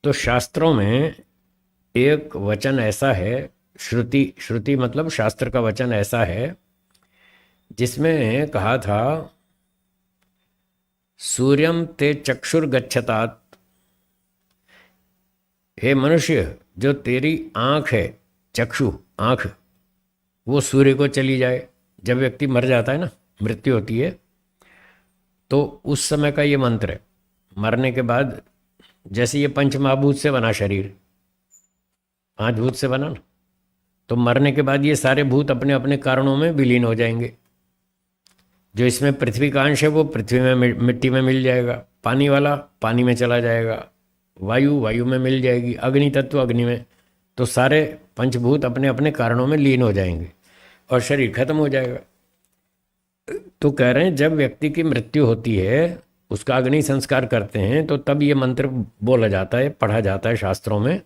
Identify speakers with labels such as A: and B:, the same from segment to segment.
A: तो शास्त्रों में एक वचन ऐसा है, श्रुति, श्रुति मतलब शास्त्र का वचन ऐसा है जिसमें कहा था, सूर्यम ते चक्षुर्गच्छतात्, हे मनुष्य जो तेरी आंख है, चक्षु आंख, वो सूर्य को चली जाए। जब व्यक्ति मर जाता है ना, मृत्यु होती है, तो उस समय का ये मंत्र है। मरने के बाद जैसे ये पंच महाभूत से बना शरीर, 5 भूत से बना ना, तो मरने के बाद ये सारे भूत अपने अपने कारणों में विलीन हो जाएंगे। जो इसमें पृथ्वी का अंश है वो पृथ्वी में, मिट्टी में मिल जाएगा, पानी वाला पानी में चला जाएगा, वायु वायु में मिल जाएगी, अग्नि तत्व अग्नि में। तो सारे पंचभूत अपने अपने कारणों में लीन हो जाएंगे और शरीर खत्म हो जाएगा। तो कह रहे हैं जब व्यक्ति की मृत्यु होती है, उसका अग्नि संस्कार करते हैं, तो तब ये मंत्र बोला जाता है, पढ़ा जाता है शास्त्रों में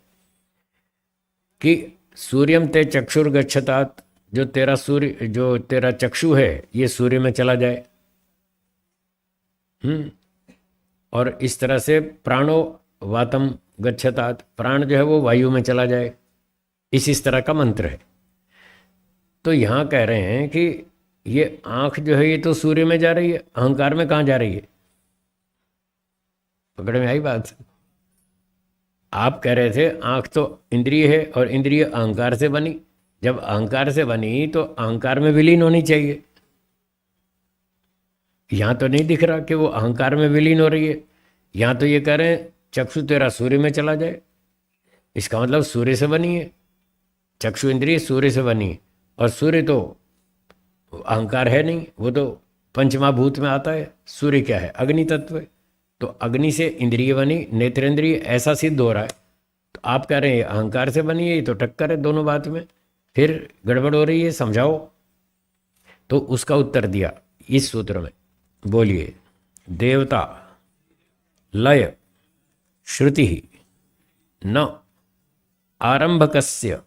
A: कि सूर्यम ते चक्षुर्गच्छतात्, जो तेरा सूर्य, जो तेरा चक्षु है ये सूर्य में चला जाए। और इस तरह से प्राणो वातम गच्छतात्, प्राण जो है वो वायु में चला जाए। इस तरह का मंत्र है। तो यहाँ कह रहे हैं कि ये आंख जो है ये तो सूर्य में जा रही है, अहंकार में कहाँ जा रही है? पकड़ में आई बात? आप कह रहे थे आंख तो इंद्रिय है और इंद्रिय अहंकार से बनी। जब अहंकार से बनी तो अहंकार में विलीन होनी चाहिए। यहाँ तो नहीं दिख रहा कि वो अहंकार में विलीन हो रही है। यहाँ तो ये कह रहे हैं चक्षु तेरा सूर्य में चला जाए। इसका मतलब सूर्य से बनी है, चक्षु इंद्रिय सूर्य से बनी है, और सूर्य तो अहंकार है नहीं, वो तो पंचमहाभूत में आता है। सूर्य क्या है? अग्नि तत्व है। तो अग्नि से इंद्रिय बनी, नेत्रेंद्रिय, ऐसा सिद्ध हो रहा है। तो आप कह रहे हैं अहंकार से बनी है, ये तो टक्कर है दोनों बात में, फिर गड़बड़ हो रही है, समझाओ। तो उसका उत्तर दिया इस सूत्र में। बोलिए, देवता लय श्रुति न आरंभकस्य।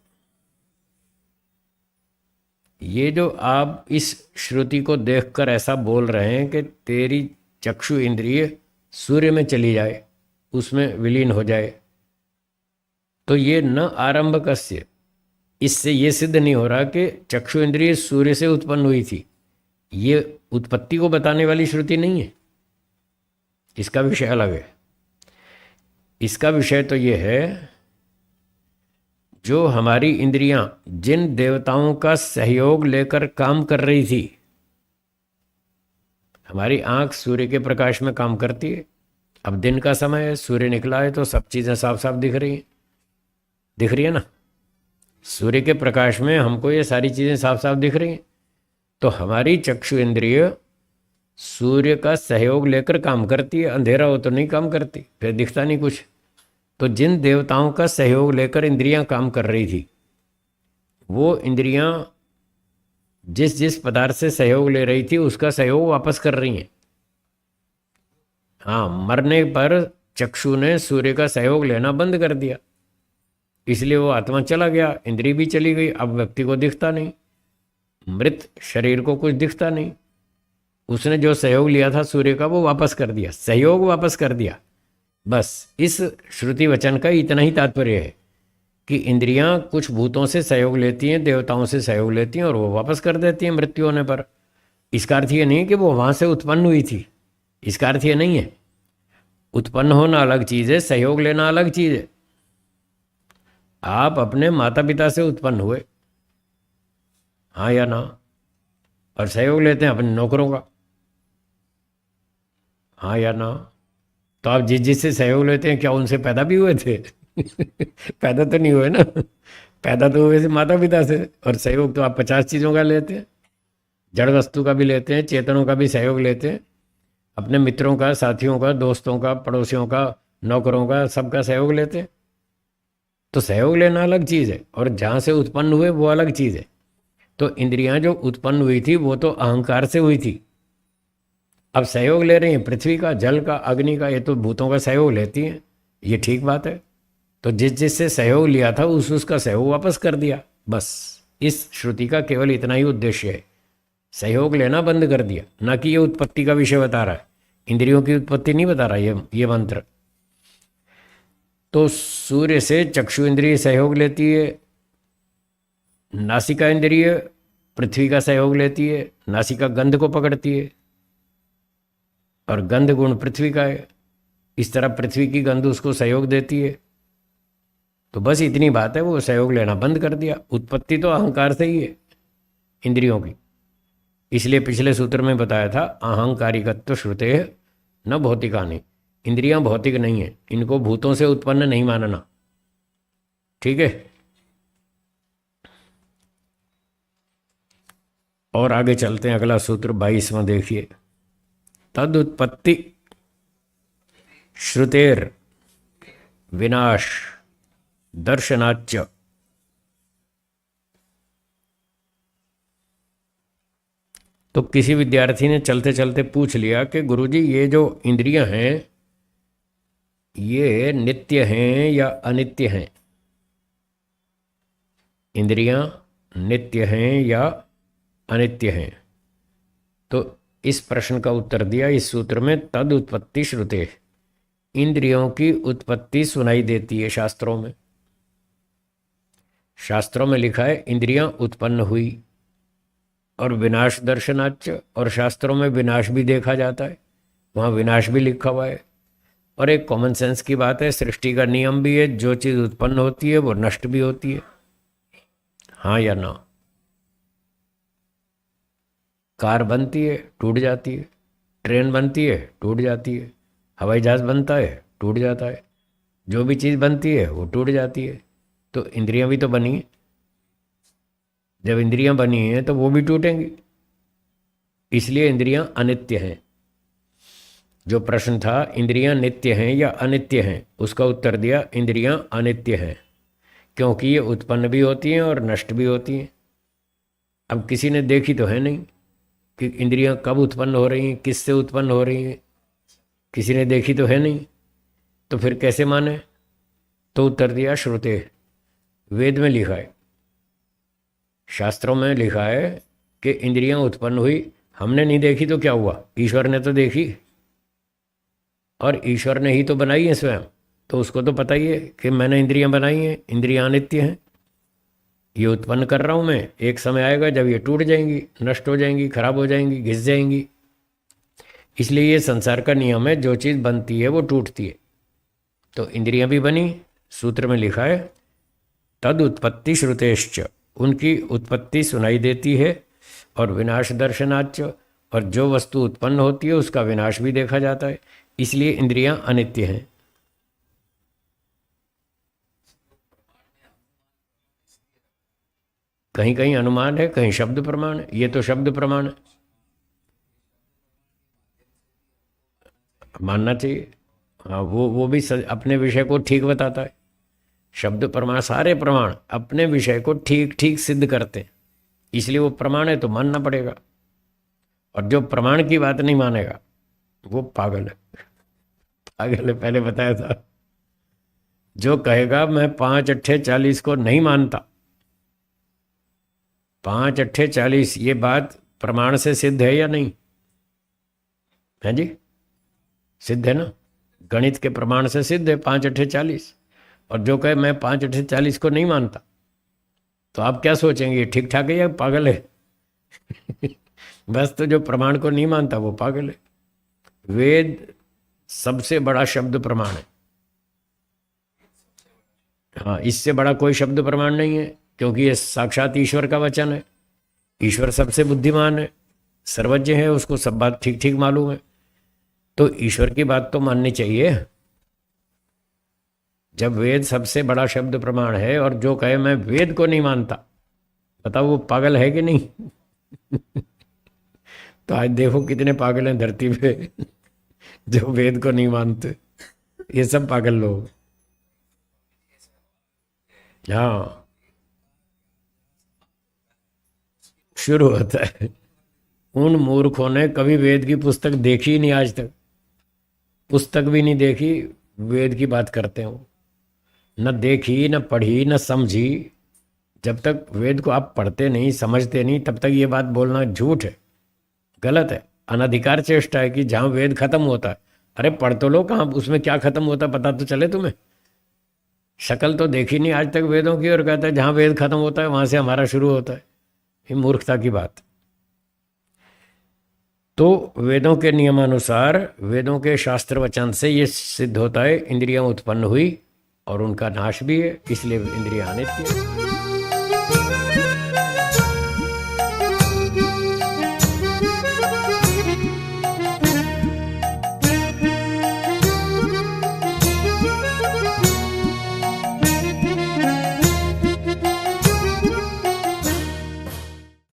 A: ये जो आप इस श्रुति को देखकर ऐसा बोल रहे हैं कि तेरी चक्षु इंद्रिय सूर्य में चली जाए, उसमें विलीन हो जाए, तो ये न आरंभकस्य, इससे ये सिद्ध नहीं हो रहा कि चक्षु इंद्रिय सूर्य से उत्पन्न हुई थी। ये उत्पत्ति को बताने वाली श्रुति नहीं है, इसका विषय अलग है। इसका विषय तो ये है, जो हमारी इंद्रियां जिन देवताओं का सहयोग लेकर काम कर रही थी, हमारी आंख सूर्य के प्रकाश में काम करती है। अब दिन का समय है, सूर्य निकला है, तो सब चीज़ें साफ साफ दिख रही हैं, दिख रही है ना? सूर्य के प्रकाश में हमको ये सारी चीज़ें साफ साफ दिख रही हैं। तो हमारी चक्षु इंद्रिय सूर्य का सहयोग लेकर काम करती है। अंधेरा हो तो नहीं काम करती, फिर दिखता नहीं कुछ। तो जिन देवताओं का सहयोग लेकर इंद्रियां काम कर रही थी, वो इंद्रियां जिस जिस पदार्थ से सहयोग ले रही थी उसका सहयोग वापस कर रही हैं। हाँ, मरने पर चक्षु ने सूर्य का सहयोग लेना बंद कर दिया, इसलिए वो आत्मा चला गया, इंद्रिय भी चली गई। अब व्यक्ति को दिखता नहीं, मृत शरीर को कुछ दिखता नहीं। उसने जो सहयोग लिया था सूर्य का वो वापस कर दिया, सहयोग वापस कर दिया। बस इस श्रुति वचन का इतना ही तात्पर्य है कि इंद्रियां कुछ भूतों से सहयोग लेती हैं, देवताओं से सहयोग लेती हैं, और वो वापस कर देती हैं मृत्यु होने पर। इसका अर्थ ये नहीं है कि वो वहाँ से उत्पन्न हुई थी, इसका अर्थ ये नहीं है। उत्पन्न होना अलग चीज़ है, सहयोग लेना अलग चीज़ है। आप अपने माता पिता से उत्पन्न हुए, हाँ या ना? और सहयोग लेते हैं अपने नौकरों का, हाँ या ना? तो आप जिस जिससे सहयोग लेते हैं, क्या उनसे पैदा भी हुए थे? पैदा तो नहीं हुए ना, पैदा तो हुए थे माता पिता से। और सहयोग तो आप 50 चीज़ों का लेते हैं, जड़ वस्तु का भी लेते हैं, चेतनों का भी सहयोग लेते हैं, अपने मित्रों का, साथियों का, दोस्तों का, पड़ोसियों का, नौकरों का, सबका सहयोग लेते हैं। तो सहयोग लेना अलग चीज़ है, और जहाँ से उत्पन्न हुए वो अलग चीज़ है। तो इंद्रियां जो उत्पन्न हुई थी वो तो अहंकार से हुई थी। अब सहयोग ले रही हैं पृथ्वी का, जल का, अग्नि का, ये तो भूतों का सहयोग लेती हैं, ये ठीक बात है। तो जिस जिससे सहयोग लिया था उसका सहयोग वापस कर दिया। बस इस श्रुति का केवल इतना ही उद्देश्य है, सहयोग लेना बंद कर दिया, ना कि ये उत्पत्ति का विषय बता रहा है। इंद्रियों की उत्पत्ति नहीं बता रहा ये मंत्र। तो सूर्य से चक्षु इंद्रिय सहयोग लेती है, नासिका इंद्रिय पृथ्वी का सहयोग लेती है, नासिका गंध को पकड़ती है और गंध गुण पृथ्वी का है। इस तरह पृथ्वी की गंध उसको सहयोग देती है। तो बस इतनी बात है, वो सहयोग लेना बंद कर दिया। उत्पत्ति तो अहंकार से ही है इंद्रियों की। इसलिए पिछले सूत्र में बताया था अहंकारिकत्व श्रुते न भौतिकानि। इंद्रियां भौतिक नहीं है, इनको भूतों से उत्पन्न नहीं मानना। ठीक है। और आगे चलते हैं, अगला सूत्र 22वां देखिए। तद उत्पत्ति श्रुतेर विनाश दर्शनाच्च। तो किसी विद्यार्थी ने चलते चलते पूछ लिया कि गुरुजी ये जो इंद्रियां हैं ये नित्य हैं या अनित्य हैं? इंद्रियां नित्य हैं या अनित्य हैं? तो इस प्रश्न का उत्तर दिया इस सूत्र में, तद उत्पत्ति श्रुते। इंद्रियों की उत्पत्ति सुनाई देती है शास्त्रों में। शास्त्रों में लिखा है इंद्रियां उत्पन्न हुई, और विनाश दर्शनाच्च, और शास्त्रों में विनाश भी देखा जाता है, वहाँ विनाश भी लिखा हुआ है। और एक कॉमन सेंस की बात है, सृष्टि का नियम भी है, जो चीज़ उत्पन्न होती है वो नष्ट भी होती है। हाँ या ना? कार बनती है टूट जाती है, ट्रेन बनती है टूट जाती है, हवाई जहाज बनता है टूट जाता है, जो भी चीज़ बनती है वो टूट जाती है। तो इंद्रियां भी तो बनी हैं, जब इंद्रियां बनी हैं तो वो भी टूटेंगी। इसलिए इंद्रियां अनित्य हैं। जो प्रश्न था इंद्रियां नित्य हैं या अनित्य हैं, उसका उत्तर दिया इंद्रियां अनित्य हैं, क्योंकि ये उत्पन्न भी होती हैं और नष्ट भी होती हैं। अब किसी ने देखी तो है नहीं कि इंद्रियां कब उत्पन्न हो रही हैं, किससे उत्पन्न हो रही हैं, किसी ने देखी तो है नहीं, तो फिर कैसे माने? तो उत्तर दिया श्रुते। वेद में लिखा है, शास्त्रों में लिखा है कि इंद्रियां उत्पन्न हुई, हमने नहीं देखी तो क्या हुआ, ईश्वर ने तो देखी, और ईश्वर ने ही तो बनाई है स्वयं, तो उसको तो पता ही है कि मैंने इंद्रियां बनाई हैं, इंद्रियां अनित्य हैं, ये उत्पन्न कर रहा हूं मैं, एक समय आएगा जब ये टूट जाएंगी, नष्ट हो जाएंगी, खराब हो जाएंगी, घिस जाएंगी। इसलिए ये संसार का नियम है, जो चीज़ बनती है वो टूटती है। तो इंद्रियां भी बनी, सूत्र में लिखा है तद उत्पत्ति श्रुतेश्च, उनकी उत्पत्ति सुनाई देती है, और विनाश दर्शनाच्च, और जो वस्तु उत्पन्न होती है उसका विनाश भी देखा जाता है। इसलिए इंद्रियां अनित्य हैं। कहीं कहीं अनुमान है, कहीं शब्द प्रमाण है, ये तो शब्द प्रमाण है, मानना चाहिए। हाँ, वो भी अपने विषय को ठीक बताता है। शब्द प्रमाण, सारे प्रमाण अपने विषय को ठीक ठीक सिद्ध करते हैं, इसलिए वो प्रमाण है तो मानना पड़ेगा। और जो प्रमाण की बात नहीं मानेगा वो पागल है। पागल है, पहले बताया था। जो कहेगा मैं 5 अट्ठे 40 को नहीं मानता, 5 अट्ठे 40, ये बात प्रमाण से सिद्ध है या नहीं है जी? सिद्ध है ना, गणित के प्रमाण से सिद्ध है 5 अट्ठे 40। और जो कहे मैं 5 अट्ठे 40 को नहीं मानता, तो आप क्या सोचेंगे, ठीक ठाक है या पागल है? बस, तो जो प्रमाण को नहीं मानता वो पागल है। वेद सबसे बड़ा शब्द प्रमाण है। हाँ, इससे बड़ा कोई शब्द प्रमाण नहीं है, क्योंकि ये साक्षात ईश्वर का वचन है। ईश्वर सबसे बुद्धिमान है, सर्वज्ञ है, उसको सब बात ठीक ठीक मालूम है, तो ईश्वर की बात तो माननी चाहिए। जब वेद सबसे बड़ा शब्द प्रमाण है, और जो कहे मैं वेद को नहीं मानता, बताओ वो पागल है कि नहीं? तो आज देखो कितने पागल हैं धरती पे जो वेद को नहीं मानते, ये सब पागल लोग। हाँ, शुरू होता है, उन मूर्खों ने कभी वेद की पुस्तक देखी ही नहीं, आज तक पुस्तक भी नहीं देखी, वेद की बात करते हो। न देखी, न पढ़ी, न समझी। जब तक वेद को आप पढ़ते नहीं, समझते नहीं, तब तक ये बात बोलना झूठ है, गलत है, अनधिकार चेष्टा है कि जहाँ वेद खत्म होता है। अरे पढ़ तो लो, कहाँ उसमें क्या खत्म होता पता तो चले तुम्हें। शकल तो देखी नहीं आज तक वेदों की, और कहता है जहाँ वेद खत्म होता है वहाँ से हमारा शुरू होता है। ये मूर्खता की बात। तो वेदों के नियमानुसार, वेदों के शास्त्र वचन से ये सिद्ध होता है इंद्रियां उत्पन्न हुई और उनका नाश भी है, इसलिए इंद्रियां अनित्य है।